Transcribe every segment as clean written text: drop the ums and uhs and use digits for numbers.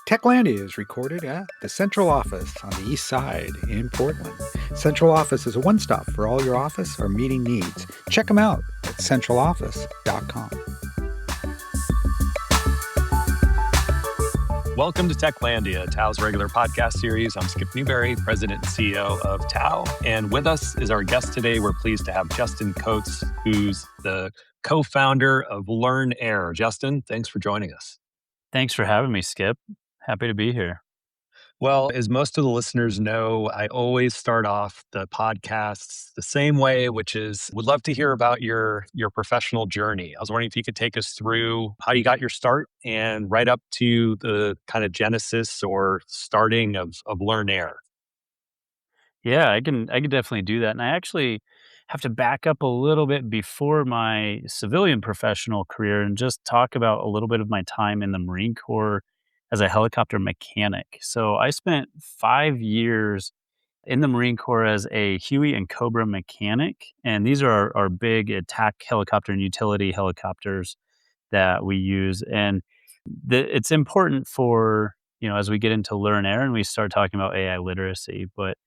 Techlandia is recorded at the Central Office on the East Side in Portland. Central Office is a one-stop for all your office or meeting needs. Check them out at centraloffice.com. Welcome to Techlandia, Tao's regular podcast series. I'm Skip Newberry, President and CEO of Tao. And with us is our guest today. We're pleased to have Justin Coates, who's the co-founder of LearnAir. Justin, thanks for joining us. Thanks for having me, Skip. Happy to be here. Well, as most of the listeners know, I always start off the podcasts the same way, which is would love to hear about your professional journey. I was wondering if you could take us through how you got your start and right up to the kind of genesis or starting of LearnAir. Yeah, I can definitely do that. And I actually have to back up a little bit before my civilian professional career and just talk about a little bit of my time in the Marine Corps as a helicopter mechanic. So I spent 5 years in the Marine Corps as a Huey and Cobra mechanic. And these are our big attack helicopter and utility helicopters that we use. And it's important for, as we get into LearnAir and we start talking about AI literacy, but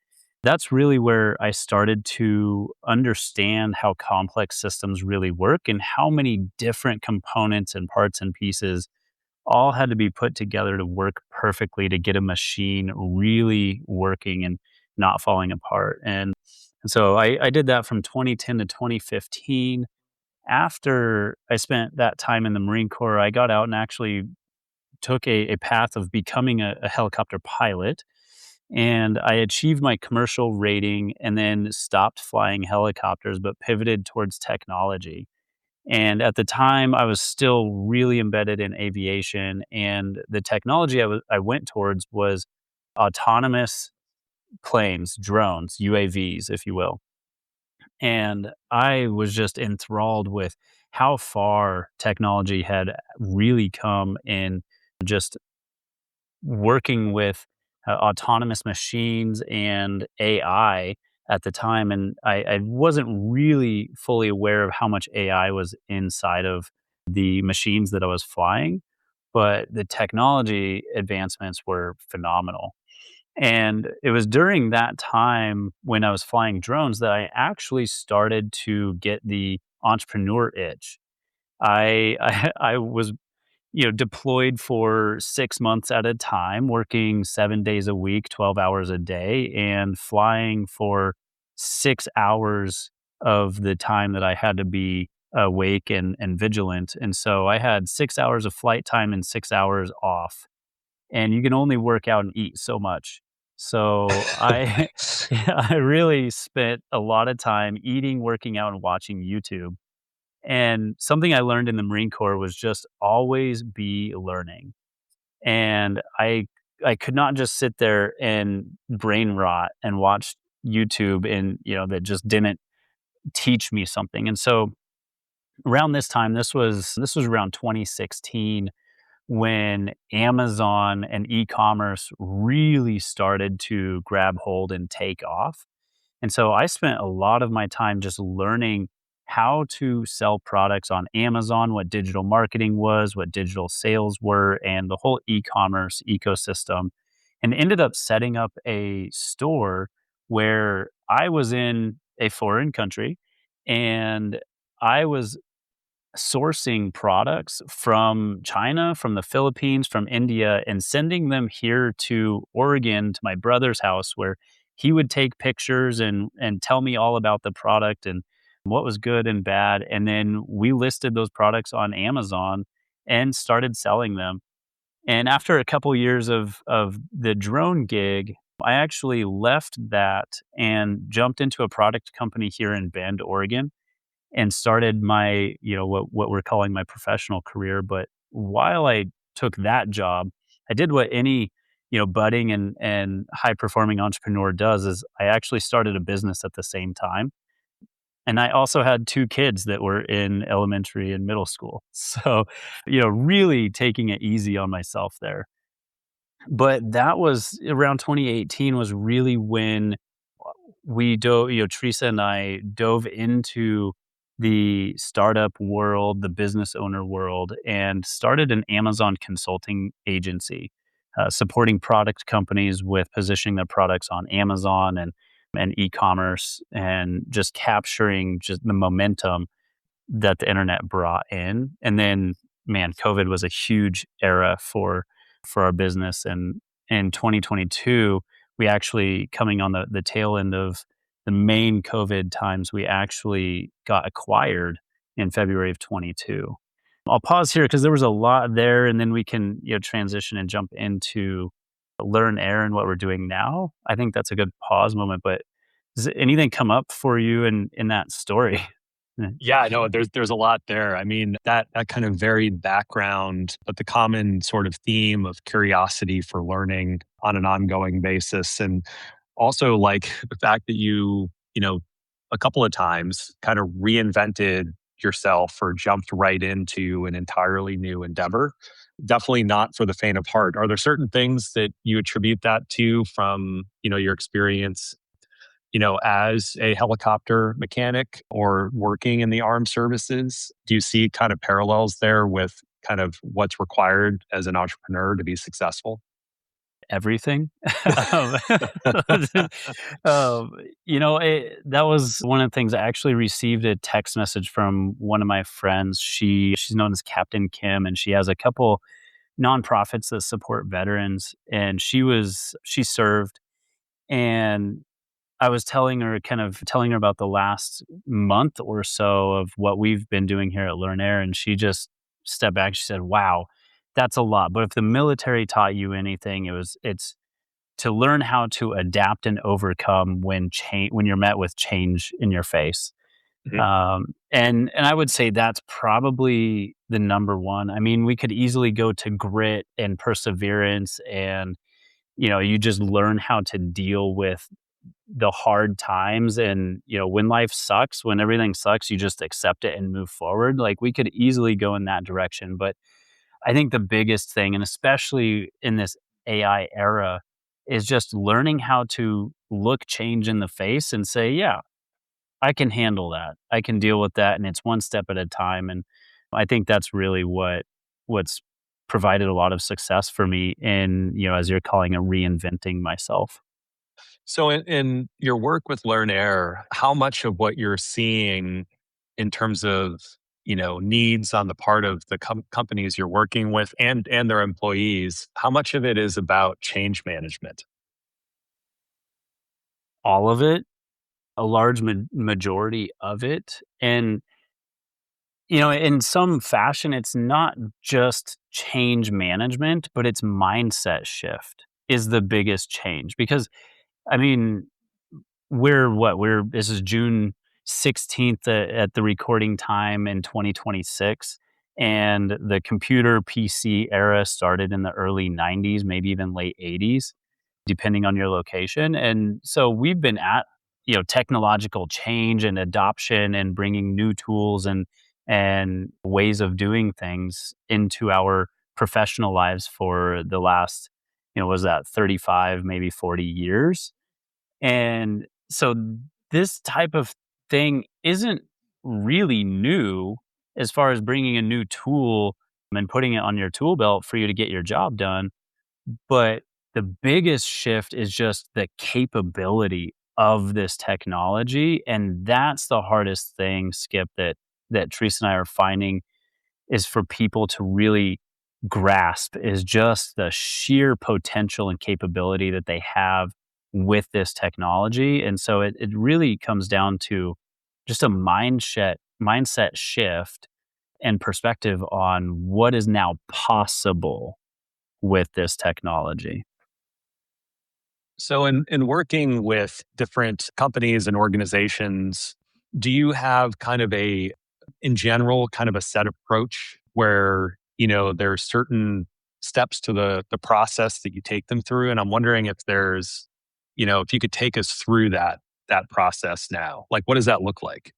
that's really where I started to understand how complex systems really work and how many different components and parts and pieces all had to be put together to work perfectly to get a machine really working and not falling apart. And so I did that from 2010 to 2015. After I spent that time in the Marine Corps, I got out and actually took a path of becoming a helicopter pilot. And I achieved my commercial rating and then stopped flying helicopters, but pivoted towards technology. And at the time, I was still really embedded in aviation. And the technology I went towards was autonomous planes, drones, UAVs, if you will. And I was just enthralled with how far technology had really come in just working with autonomous machines and AI at the time. And I wasn't really fully aware of how much AI was inside of the machines that I was flying, but the technology advancements were phenomenal. And it was during that time when I was flying drones that I actually started to get the entrepreneur itch. I was deployed for 6 months at a time, working 7 days a week, 12 hours a day, and flying for 6 hours of the time that I had to be awake and vigilant. And so I had 6 hours of flight time and 6 hours off. And you can only work out and eat so much. So I really spent a lot of time eating, working out, and watching YouTube. And something I learned in the Marine Corps was just always be learning. And I could not just sit there and brain rot and watch YouTube and that just didn't teach me something. And so around this time, this was around 2016 when Amazon and e-commerce really started to grab hold and take off. And so I spent a lot of my time just learning how to sell products on Amazon, what digital marketing was, what digital sales were, and the whole e-commerce ecosystem, and ended up setting up a store where I was in a foreign country and I was sourcing products from China, from the Philippines, from India, and sending them here to Oregon to my brother's house where he would take pictures and tell me all about the product and what was good and bad. And then we listed those products on Amazon and started selling them. And after a couple years of the drone gig, I actually left that and jumped into a product company here in Bend, Oregon, and started my, what we're calling my professional career. But while I took that job, I did what any, budding and high performing entrepreneur does is I actually started a business at the same time. And I also had 2 kids that were in elementary and middle school. So, really taking it easy on myself there. But that was around 2018 was really when we dove, Teresa and I dove into the startup world, the business owner world, and started an Amazon consulting agency. supporting product companies with positioning their products on Amazon and e-commerce, and just capturing just the momentum that the internet brought in. And then, man, COVID was a huge era for our business. And in 2022, we actually, coming on the tail end of the main COVID times, we actually got acquired in February of 22. I'll pause here because there was a lot there, and then we can transition and jump into LearnAir and what we're doing now. I think that's a good pause moment. But does anything come up for you in that story? Yeah, no, there's a lot there. I mean, that kind of varied background, but the common sort of theme of curiosity for learning on an ongoing basis. And also like the fact that you know, a couple of times kind of reinvented yourself or jumped right into an entirely new endeavor. Definitely not for the faint of heart. Are there certain things that you attribute that to from, your experience as a helicopter mechanic or working in the armed services? Do you see kind of parallels there with kind of what's required as an entrepreneur to be successful? Everything. Um, um, that was one of the things. I actually received a text message from one of my friends. She's known as Captain Kim, and she has a couple nonprofits that support veterans. And she served, and I was telling her about the last month or so of what we've been doing here at LearnAir, and she just stepped back. She said, "Wow, that's a lot. But if the military taught you anything, it's to learn how to adapt and overcome when you're met with change in your face." Mhm. And I would say that's probably the number one. I mean, we could easily go to grit and perseverance, and you just learn how to deal with the hard times. And when life sucks, when everything sucks, you just accept it and move forward. Like, we could easily go in that direction. But I think the biggest thing, and especially in this AI era, is just learning how to look change in the face and say, yeah, I can handle that. I can deal with that. And it's one step at a time. And I think that's really what's provided a lot of success for me in, as you're calling it, reinventing myself. So in your work with LearnAir, how much of what you're seeing in terms of, needs on the part of the companies you're working with and their employees, how much of it is about change management? All of it, a large majority of it. And, in some fashion, it's not just change management, but it's mindset shift is the biggest change. Because, I mean, this is June 16th at the recording time in 2026. And the computer PC era started in the early 90s, maybe even late 80s, depending on your location. And so we've been at, technological change and adoption and bringing new tools and ways of doing things into our professional lives for the last, was that 35, maybe 40 years. And so this type of thing isn't really new as far as bringing a new tool and putting it on your tool belt for you to get your job done. But the biggest shift is just the capability of this technology. And that's the hardest thing, Skip, that Teresa and I are finding is for people to really grasp is just the sheer potential and capability that they have with this technology. And so it really comes down to just a mindset shift and perspective on what is now possible with this technology. So in working with different companies and organizations, do you have kind of in general, kind of a set approach where, there's certain steps to the process that you take them through? And I'm wondering if if you could take us through that process now. Like, what does that look like?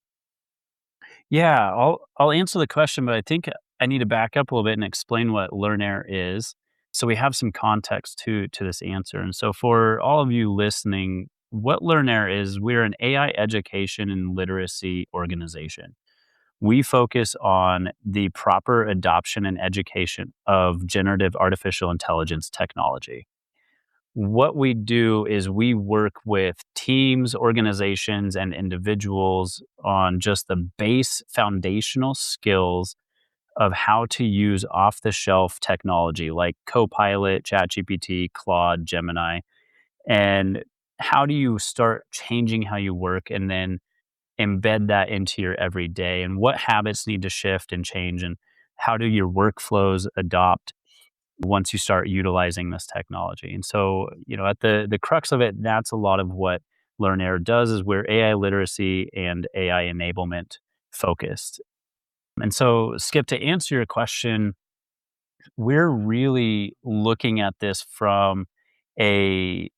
Yeah, I'll answer the question, but I think I need to back up a little bit and explain what LearnAir is, so we have some context to this answer. And so, for all of you listening, what LearnAir is, we're an AI education and literacy organization. we focus on the proper adoption and education of generative artificial intelligence technology. What we do is we work with teams, organizations, and individuals on just the base foundational skills of how to use off the shelf technology like Copilot, ChatGPT, Claude, Gemini, and how do you start changing how you work and then embed that into your everyday, and what habits need to shift and change, and how do your workflows adopt once you start utilizing this technology. And so, at the crux of it, that's a lot of what LearnAir does is we're AI literacy and AI enablement focused. And so, Skip, to answer your question, we're really looking at this from a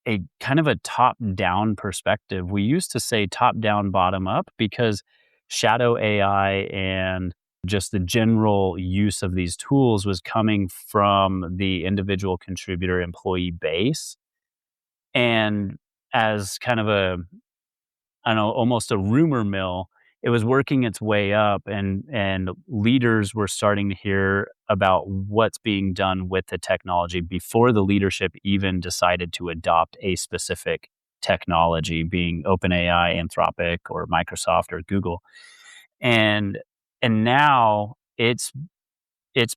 a kind of a top-down perspective. We used to say top-down, bottom-up because shadow AI and just the general use of these tools was coming from the individual contributor employee base. And as kind of a, I don't know, almost a rumor mill, it was working its way up, and leaders were starting to hear about what's being done with the technology before the leadership even decided to adopt a specific technology, being OpenAI, Anthropic, or Microsoft or Google. And and now it's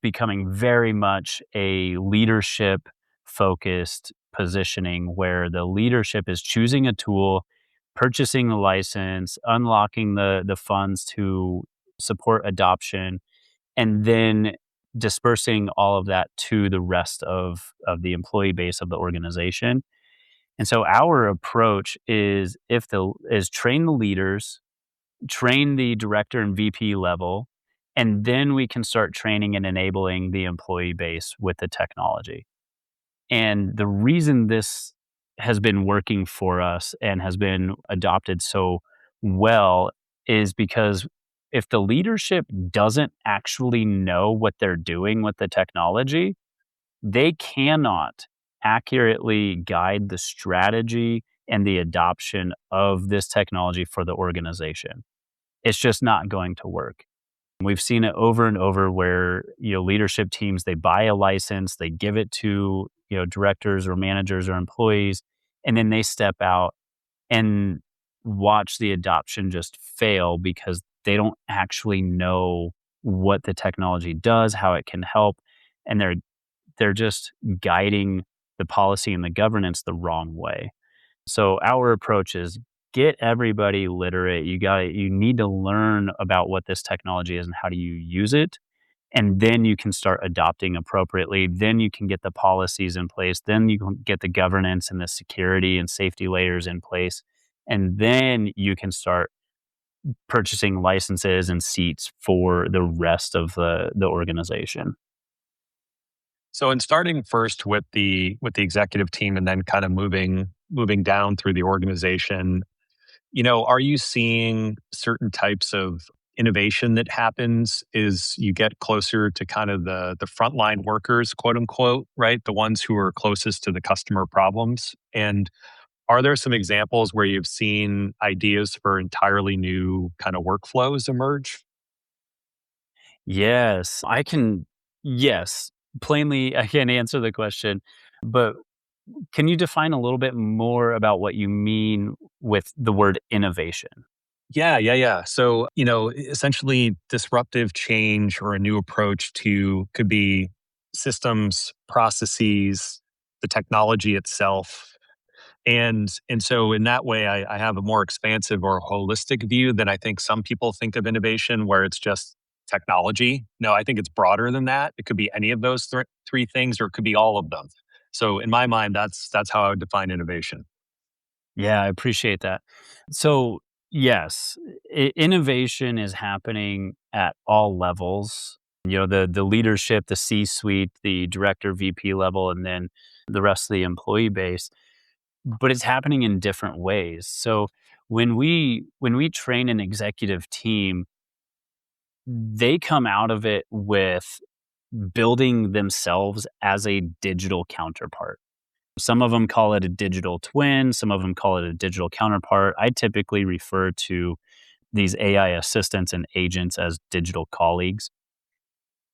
becoming very much a leadership focused positioning where the leadership is choosing a tool, purchasing the license, unlocking the funds to support adoption, and then dispersing all of that to the rest of the employee base of the organization. And so our approach is train the leaders, train the director and VP level, and then we can start training and enabling the employee base with the technology. And the reason this has been working for us and has been adopted so well is because if the leadership doesn't actually know what they're doing with the technology, they cannot accurately guide the strategy and the adoption of this technology for the organization. It's just not going to work. We've seen it over and over where, leadership teams, they buy a license, they give it to, directors or managers or employees, and then they step out and watch the adoption just fail because they don't actually know what the technology does, how it can help, and they're just guiding the policy and the governance the wrong way. So our approach is get everybody literate. You need to learn about what this technology is and how do you use it. And then you can start adopting appropriately. Then you can get the policies in place. Then you can get the governance and the security and safety layers in place. And then you can start purchasing licenses and seats for the rest of the organization. So in starting first with the executive team and then kind of moving down through the organization, are you seeing certain types of innovation that happens as you get closer to kind of the frontline workers, quote unquote, right? The ones who are closest to the customer problems. And are there some examples where you've seen ideas for entirely new kind of workflows emerge? Yes, yes, plainly, I can't answer the question, but can you define a little bit more about what you mean with the word innovation? Yeah. So, essentially disruptive change or a new approach to could be systems, processes, the technology itself. And so in that way, I have a more expansive or holistic view than I think some people think of innovation, where it's just technology. No, I think it's broader than that. It could be any of those three things, or it could be all of them. So in my mind, that's how I would define innovation. Yeah, I appreciate that. So, yes, innovation is happening at all levels. The leadership, the C-suite, the director, VP level, and then the rest of the employee base. But it's happening in different ways. So when we train an executive team, they come out of it with building themselves as a digital counterpart. Some of them call it a digital twin, some of them call it a digital counterpart. I typically refer to these AI assistants and agents as digital colleagues.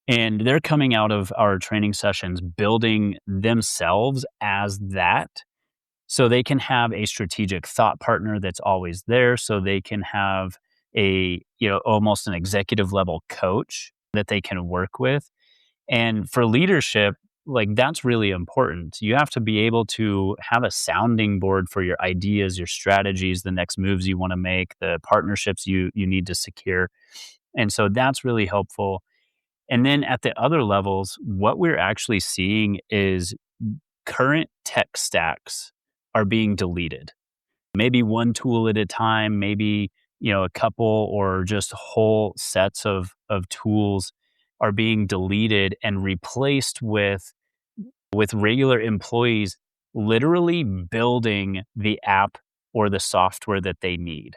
And they're coming out of our training sessions building themselves as that, so they can have a strategic thought partner that's always there, so they can have a, almost an executive level coach that they can work with. And for leadership, like, that's really important. You have to be able to have a sounding board for your ideas, your strategies, the next moves you want to make, the partnerships you need to secure. And so that's really helpful. And then at the other levels, what we're actually seeing is current tech stacks are being deleted. Maybe one tool at a time, maybe, a couple or just whole sets of tools are being deleted and replaced with regular employees literally building the app or the software that they need.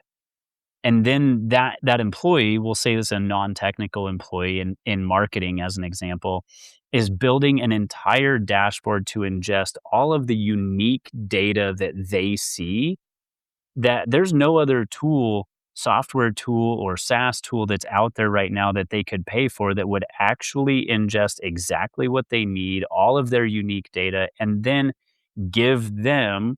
And then that employee, we'll say this a non-technical employee in marketing as an example, is building an entire dashboard to ingest all of the unique data that they see, that there's no other tool, software tool or SaaS tool that's out there right now that they could pay for that would actually ingest exactly what they need, all of their unique data, and then give them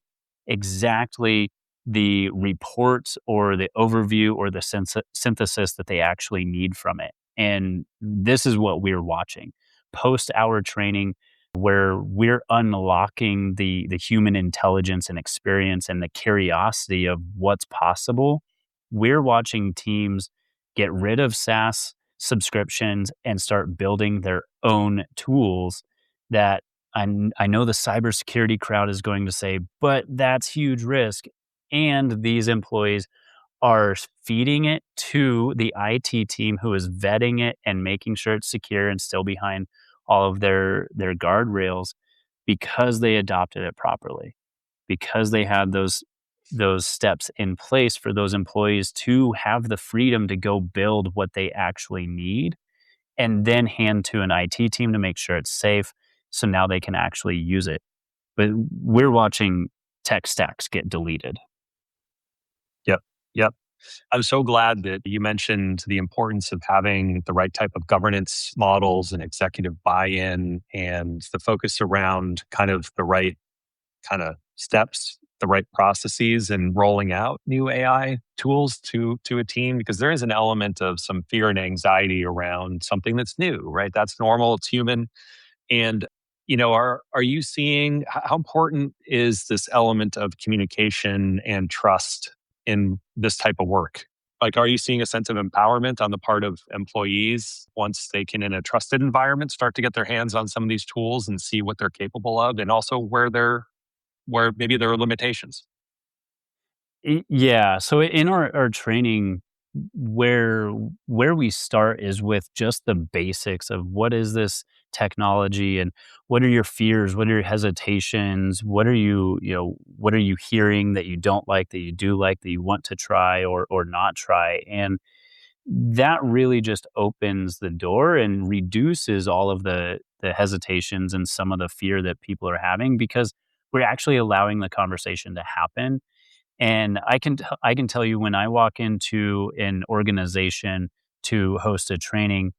exactly the reports or the overview or the synthesis that they actually need from it. And this is what we're watching post hour training, where we're unlocking the human intelligence and experience and the curiosity of what's possible. We're watching teams get rid of SaaS subscriptions and start building their own tools that I know the cybersecurity crowd is going to say, but that's huge risk. And these employees are feeding it to the IT team who is vetting it and making sure it's secure and still behind all of their guardrails, because they adopted it properly, because they had those steps in place for those employees to have the freedom to go build what they actually need and then hand to an IT team to make sure it's safe, so now they can actually use it. But we're watching tech stacks get deleted. Yep. Yep. I'm so glad that you mentioned the importance of having the right type of governance models and executive buy-in and the focus around kind of the right kind of steps, the right processes, and rolling out new AI tools to a team, because there is an element of some fear and anxiety around something that's new, right? That's normal, it's human. And are you seeing how important is this element of communication and trust in this type of work? Like, are you seeing a sense of empowerment on the part of employees once they can, in a trusted environment, start to get their hands on some of these tools and see what they're capable of, and also where maybe there are limitations? Yeah. So in our training, where where we start is with just the basics of what is this technology and what are your fears, what are your hesitations, what are what are you hearing that you don't like, that you do like, that you want to try or not try. And that really just opens the door and reduces all of the hesitations and some of the fear that people are having, because we're actually allowing the conversation to happen. And I can tell you, when I walk into an organization to host a training,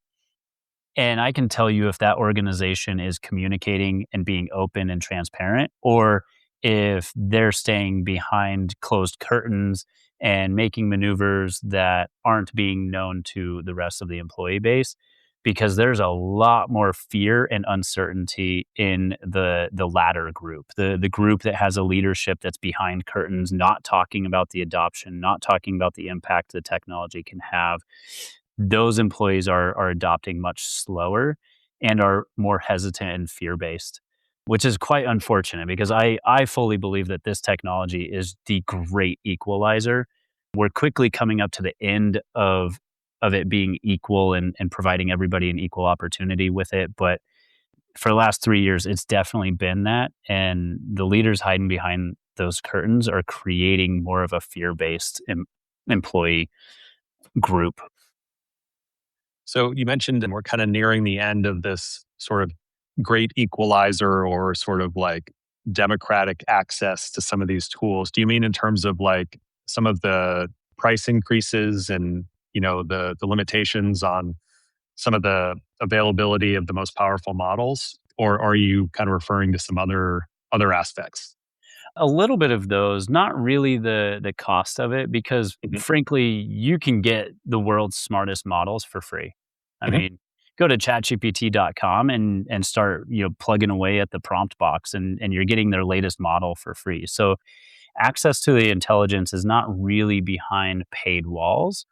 and I can tell you if that organization is communicating and being open and transparent, or if they're staying behind closed curtains and making maneuvers that aren't being known to the rest of the employee base. Because there's a lot more fear and uncertainty in the latter group, the group that has a leadership that's behind curtains, not talking about the adoption, not talking about the impact the technology can have. Those employees are adopting much slower and are more hesitant and fear-based, which is quite unfortunate, because I fully believe that this technology is the great equalizer. We're quickly coming up to the end of it being equal and providing everybody an equal opportunity with it. But for the last 3 years, it's definitely been that. And the leaders hiding behind those curtains are creating more of a fear-based employee group. So you mentioned, and we're kind of nearing the end of this sort of great equalizer, or sort of like democratic access to some of these tools. Do you mean in terms of like some of the price increases and the limitations on some of the availability of the most powerful models, or are you kind of referring to some other aspects? A little bit of those, not really the cost of it, because Hmm. frankly, you can get the world's smartest models for free. I Hmm. mean, go to chatgpt.com and start, plugging away at the prompt box, and you're getting their latest model for free. So access to the intelligence is not really behind paid walls.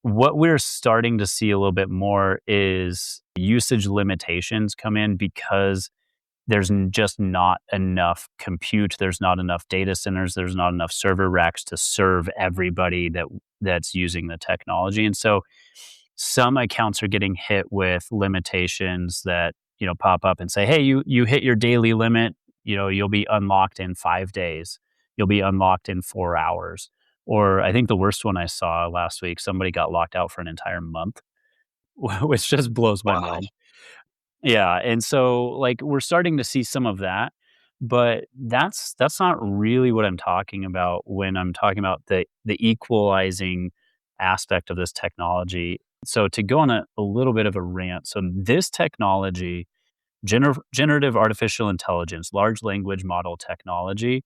What we're starting to see a little bit more is usage limitations come in because there's just not enough compute, there's not enough data centers, there's not enough server racks to serve everybody that's using the technology. And so some accounts are getting hit with limitations that, pop up and say, "Hey, you hit your daily limit, you'll be unlocked in 5 days. You'll be unlocked in 4 hours." Or I think the worst one I saw last week, somebody got locked out for an entire month, which just blows my Wow. mind. Yeah, and so, like, we're starting to see some of that, but that's not really what I'm talking about when I'm talking about the equalizing aspect of this technology. So to go on a little bit of a rant, so this technology, generative artificial intelligence, large language model technology,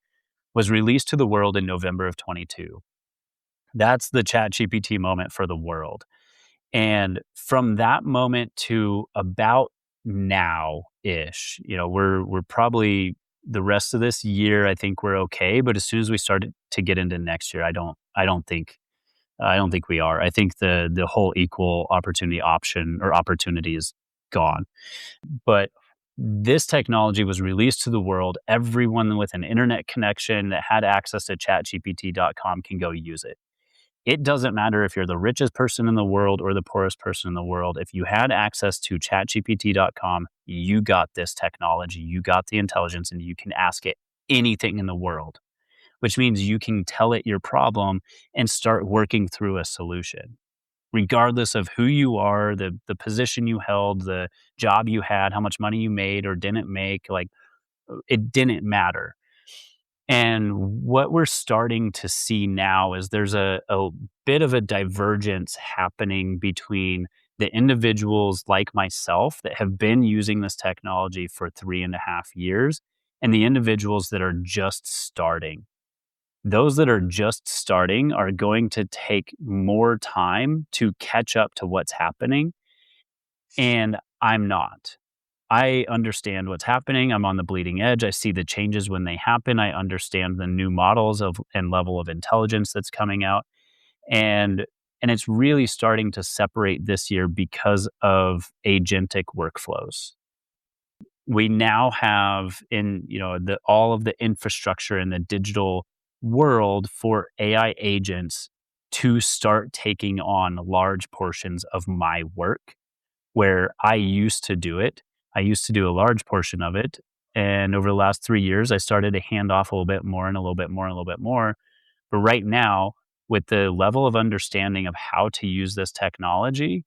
was released to the world in November of 22. That's the ChatGPT moment for the world. And from that moment to about now-ish, we're probably the rest of this year, I think we're okay, but as soon as we start to get into next year, I don't think we are. I think the whole equal opportunity option or opportunity is gone. But this technology was released to the world. Everyone with an internet connection that had access to chatgpt.com can go use it. It doesn't matter if you're the richest person in the world or the poorest person in the world. If you had access to chatgpt.com, you got this technology, you got the intelligence, and you can ask it anything in the world, which means you can tell it your problem and start working through a solution. Regardless of who you are, the position you held, the job you had, how much money you made or didn't make, like it didn't matter. And what we're starting to see now is there's a bit of a divergence happening between the individuals like myself that have been using this technology for 3.5 years and the individuals that are just starting. Those that are just starting are going to take more time to catch up to what's happening, and I'm not. I understand what's happening. I'm on the bleeding edge. I see the changes when they happen. I understand the new models of and level of intelligence that's coming out. And it's really starting to separate this year because of agentic workflows. We now have in, the all of the infrastructure in the digital world for AI agents to start taking on large portions of my work where I used to do it. I used to do a large portion of it. And over the last 3 years, I started to hand off a little bit more and a little bit more and a little bit more. But right now, with the level of understanding of how to use this technology,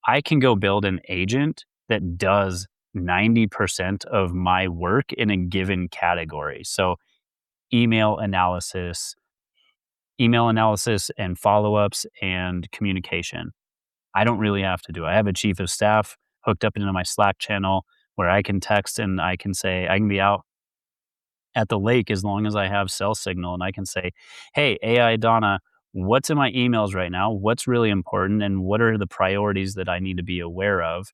I can go build an agent that does 90% of my work in a given category. So email analysis, and follow ups and communication. I don't really have to do it. I have a chief of staff hooked up into my Slack channel where I can text and I can say, I can be out at the lake as long as I have cell signal and I can say, "Hey, AI Donna, what's in my emails right now? What's really important and what are the priorities that I need to be aware of?"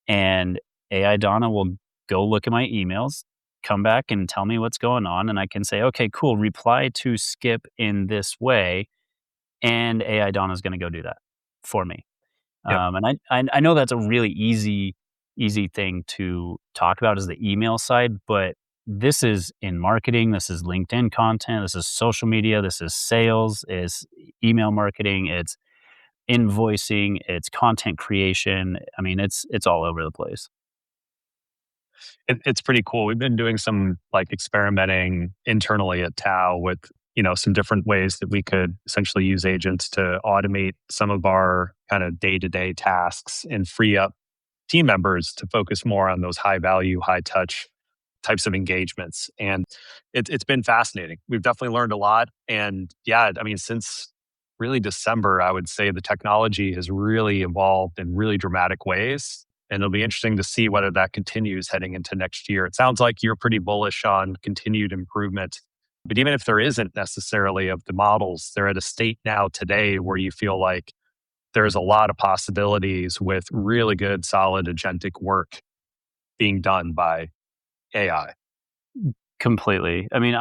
And AI Donna will go look at my emails, come back and tell me what's going on and I can say, "Okay, cool, reply to Skip in this way." And AI Donna is going to go do that for me. Yep. And I know that's a really easy thing to talk about is the email side, but this is in marketing, this is LinkedIn content, this is social media, this is sales, is email marketing, it's invoicing, it's content creation. I mean, it's all over the place. It's pretty cool. We've been doing some like experimenting internally at Tao with, some different ways that we could essentially use agents to automate some of our kind of day-to-day tasks and free up team members to focus more on those high value, high touch types of engagements. And it's been fascinating. We've definitely learned a lot. And yeah, I mean, since really December, I would say the technology has really evolved in really dramatic ways. And it'll be interesting to see whether that continues heading into next year. It sounds like you're pretty bullish on continued improvement. But even if there isn't necessarily of the models, they're at a state now today where you feel like there's a lot of possibilities with really good, solid agentic work being done by AI. Completely. I mean,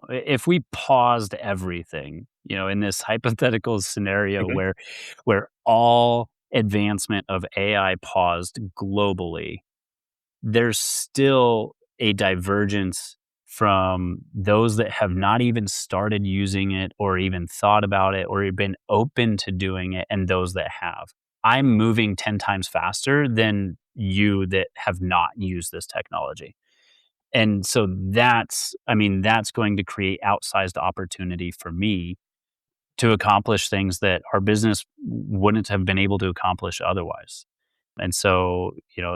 if we paused everything, in this hypothetical scenario Mhm. where all advancement of AI paused globally, there's still a divergence from those that have not even started using it or even thought about it or been open to doing it and those that have. I'm moving 10 times faster than you that have not used this technology. And so that's going to create outsized opportunity for me to accomplish things that our business wouldn't have been able to accomplish otherwise. And so,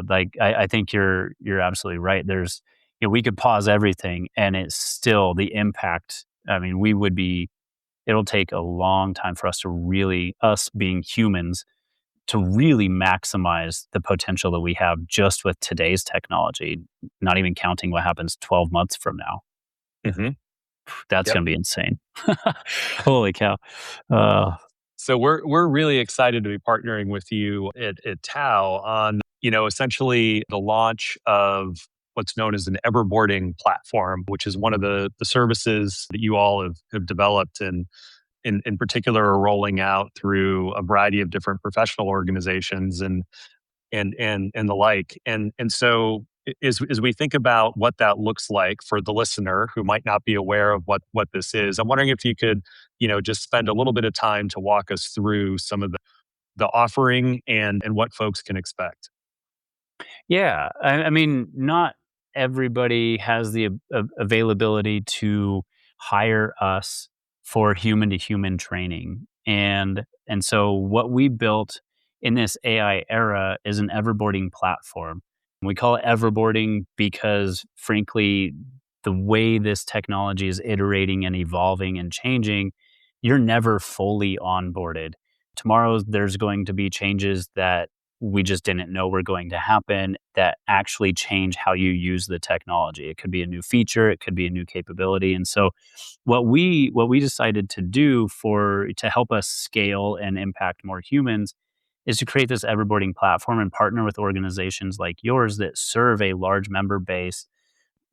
like I think you're absolutely right. We could pause everything and it's still the impact. I mean, it'll take a long time for us being humans to really maximize the potential that we have just with today's technology, not even counting what happens 12 months from now. Mhm. That's Yep. going to be insane. Holy cow. Uh, So we're really excited to be partnering with you at Tau on, essentially the launch of what's known as an everboarding platform, which is one of the services that you all have developed and in particular are rolling out through a variety of different professional organizations and the like. And so as we think about what that looks like for the listener who might not be aware of what this is, I'm wondering if you could, just spend a little bit of time to walk us through some of the offering and what folks can expect. Yeah, I mean, not everybody has the availability to hire us for human to human training, and so what we built in this AI era is an everboarding platform. We call it everboarding because, frankly, the way this technology is iterating and evolving and changing, you're never fully onboarded. Tomorrow, there's going to be changes that we just didn't know were going to happen that actually change how you use the technology. It could be a new feature, it could be a new capability. And so what we decided to do to help us scale and impact more humans is to create this everboarding platform and partner with organizations like yours that serve a large member base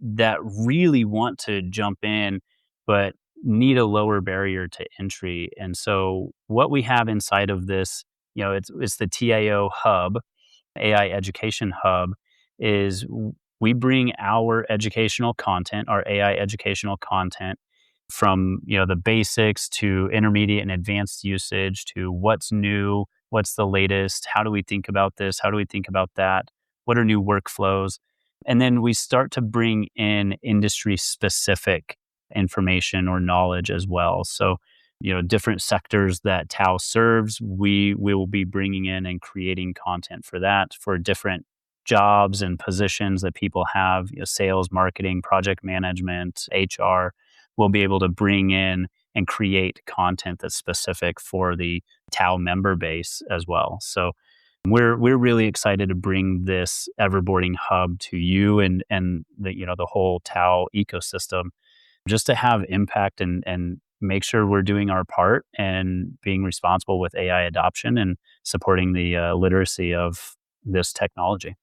that really want to jump in but need a lower barrier to entry. And so what we have inside of this, it's the TIO hub, AI education hub, is we bring our educational content, our AI educational content from, the basics to intermediate and advanced usage to what's new, what's the latest, how do we think about this, how do we think about that, what are new workflows, and then we start to bring in industry specific information or knowledge as well. So, different sectors that Tao serves, we will be bringing in and creating content for that for different jobs and positions that people have, sales, marketing, project management, HR. We'll be able to bring in and create content that's specific for the Tao member base as well. So we're really excited to bring this everboarding hub to you and the whole Tao ecosystem just to have impact and make sure we're doing our part and being responsible with AI adoption and supporting the literacy of this technology.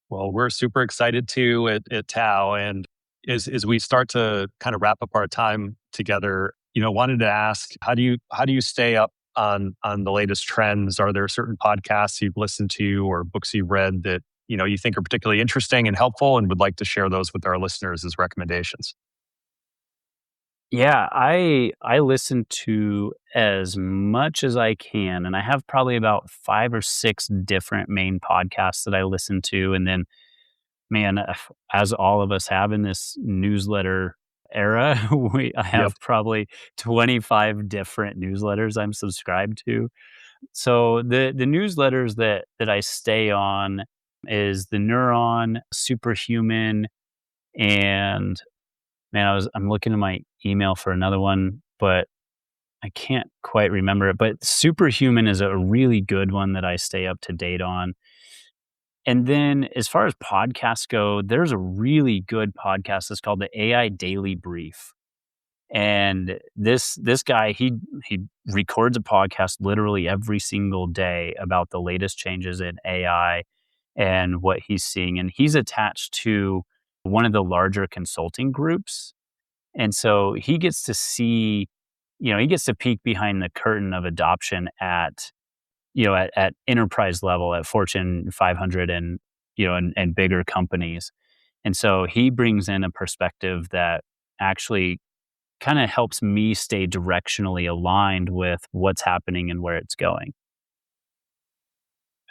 Well, we're super excited too at Tau. And as we start to kind of wrap up our time together, wanted to ask, how do you stay up on the latest trends? Are there certain podcasts you've listened to or books you've read that, you think are particularly interesting and helpful and would like to share those with our listeners as recommendations? Yeah, I listen to as much as I can, and I have probably about 5 or 6 different main podcasts that I listen to, and then, man, as all of us have in this newsletter era, I Yep. have probably 25 different newsletters I'm subscribed to. So the newsletters that I stay on is the Neuron, Superhuman, and, man, I'm looking at my email for another one, but I can't quite remember it, but Superhuman is a really good one that I stay up to date on. And then as far as podcasts go, there's a really good podcast that's called the AI Daily Brief. And this guy, he records a podcast literally every single day about the latest changes in AI and what he's seeing. And he's attached to one of the larger consulting groups. And so he gets to see, he gets to peek behind the curtain of adoption at, at enterprise level, at Fortune 500 and, and bigger companies. And so he brings in a perspective that actually kind of helps me stay directionally aligned with what's happening and where it's going.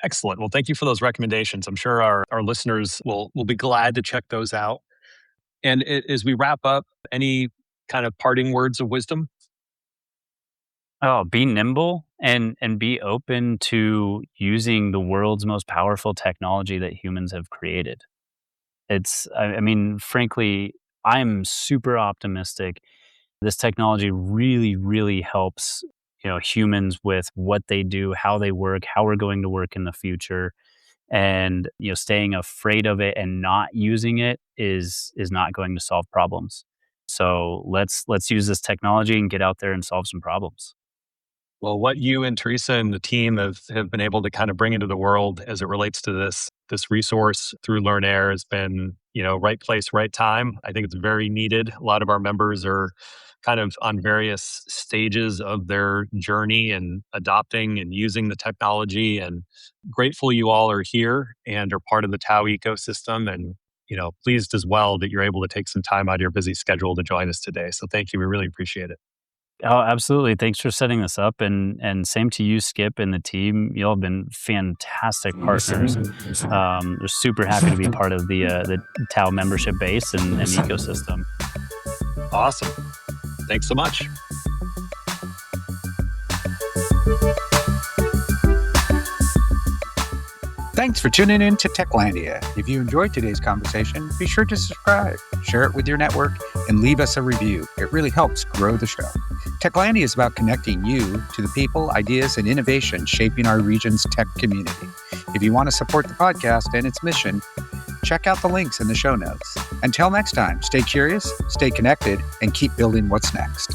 Excellent. Well, thank you for those recommendations. I'm sure our listeners will be glad to check those out. And as we wrap up, any kind of parting words of wisdom? Oh, be nimble and be open to using the world's most powerful technology that humans have created. I mean, frankly, I'm super optimistic. This technology really, really helps, humans with what they do, how they work, how we're going to work in the future. And, staying afraid of it and not using it is not going to solve problems. So let's use this technology and get out there and solve some problems. Well, what you and Teresa and the team have been able to kind of bring into the world as it relates to this resource through LearnAir has been, right place, right time. I think it's very needed. A lot of our members are kind of on various stages of their journey and adopting and using the technology. And grateful you all are here and are part of the Tau ecosystem. And pleased as well that you're able to take some time out of your busy schedule to join us today. So thank you. We really appreciate it. Oh, absolutely. Thanks for setting this up, and same to you, Skip, and the team. You all have been fantastic partners. We're super happy to be part of the Tau membership base and ecosystem. Awesome. Thanks so much. Thanks for tuning in to Techlandia. If you enjoyed today's conversation, be sure to subscribe, share it with your network, and leave us a review. It really helps grow the show. Techlandia is about connecting you to the people, ideas, and innovation shaping our region's tech community. If you want to support the podcast and its mission, check out the links in the show notes. Until next time, stay curious, stay connected, and keep building what's next.